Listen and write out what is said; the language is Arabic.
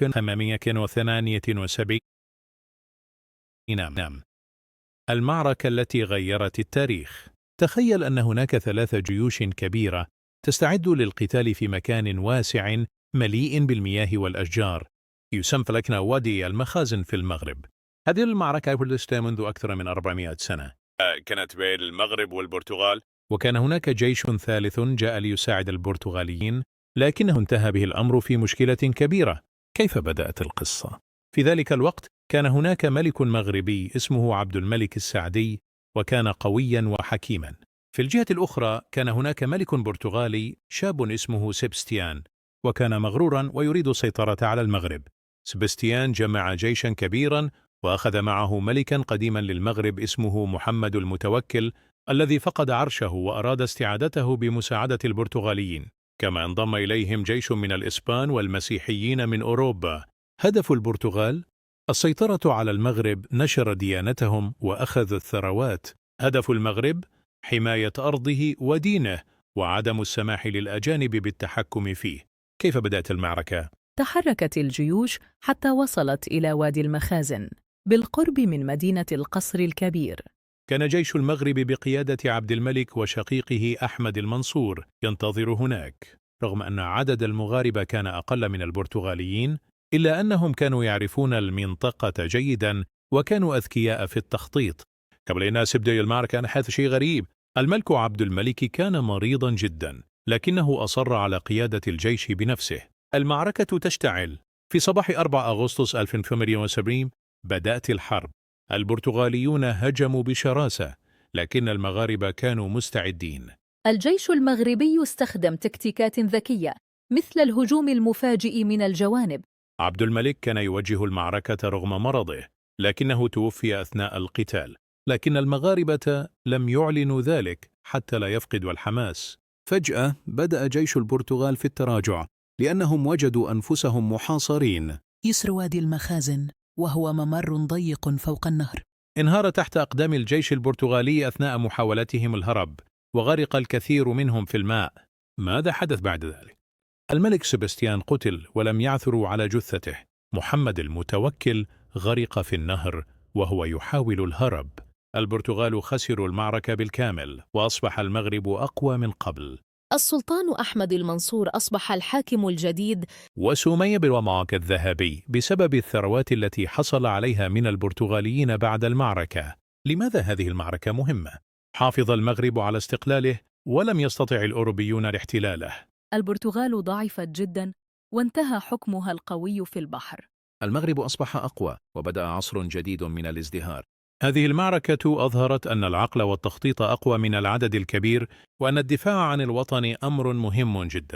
في 872. نعم. المعركة التي غيرت التاريخ. تخيل أن هناك 3 جيوش كبيرة تستعد للقتال في مكان واسع مليء بالمياه والأشجار، يسمى لكنه وادي المخازن في المغرب. هذه المعركة حدثت منذ أكثر من 400 سنة. كانت بين المغرب والبرتغال، وكان هناك جيش ثالث جاء ليساعد البرتغاليين، لكنه انتهى به الأمر في مشكلة كبيرة. كيف بدأت القصة؟ في ذلك الوقت كان هناك ملك مغربي اسمه عبد الملك السعدي، وكان قويا وحكيما. في الجهة الأخرى كان هناك ملك برتغالي شاب اسمه سبستيان، وكان مغرورا ويريد السيطرة على المغرب. سبستيان جمع جيشا كبيرا وأخذ معه ملكا قديما للمغرب اسمه محمد المتوكل، الذي فقد عرشه وأراد استعادته بمساعدة البرتغاليين. كما انضم إليهم جيش من الإسبان والمسيحيين من أوروبا. هدف البرتغال السيطرة على المغرب، نشر ديانتهم وأخذ الثروات. هدف المغرب حماية أرضه ودينه، وعدم السماح للأجانب بالتحكم فيه. كيف بدأت المعركة؟ تحركت الجيوش حتى وصلت إلى وادي المخازن بالقرب من مدينة القصر الكبير. كان جيش المغرب بقيادة عبد الملك وشقيقه أحمد المنصور ينتظر هناك. رغم أن عدد المغاربة كان أقل من البرتغاليين، إلا أنهم كانوا يعرفون المنطقة جيدا وكانوا أذكياء في التخطيط. قبل الناس يبدأ المعركة أنا حدث شيء غريب. الملك عبد الملك كان مريضا جدا، لكنه أصر على قيادة الجيش بنفسه. المعركة تشتعل. في صباح 4 أغسطس 1870 بدأت الحرب. البرتغاليون هجموا بشراسة، لكن المغاربة كانوا مستعدين. الجيش المغربي استخدم تكتيكات ذكية مثل الهجوم المفاجئ من الجوانب. عبد الملك كان يوجه المعركة رغم مرضه، لكنه توفي أثناء القتال. لكن المغاربة لم يعلنوا ذلك حتى لا يفقدوا الحماس. فجأة بدأ جيش البرتغال في التراجع، لأنهم وجدوا أنفسهم محاصرين. يسر وادي المخازن، وهو ممر ضيق فوق النهر. انهار تحت أقدام الجيش البرتغالي أثناء محاولتهم الهرب، وغرق الكثير منهم في الماء. ماذا حدث بعد ذلك؟ الملك سبستيان قتل ولم يعثروا على جثته. محمد المتوكل غرق في النهر وهو يحاول الهرب. البرتغال خسروا المعركة بالكامل، وأصبح المغرب أقوى من قبل. السلطان أحمد المنصور أصبح الحاكم الجديد، وسمي بالومعك الذهبي بسبب الثروات التي حصل عليها من البرتغاليين بعد المعركة. لماذا هذه المعركة مهمة؟ حافظ المغرب على استقلاله، ولم يستطع الأوروبيون الاحتلاله. البرتغال ضعفت جدا وانتهى حكمها القوي في البحر. المغرب أصبح أقوى، وبدأ عصر جديد من الازدهار. هذه المعركة أظهرت أن العقل والتخطيط أقوى من العدد الكبير، وأن الدفاع عن الوطن أمر مهم جدا.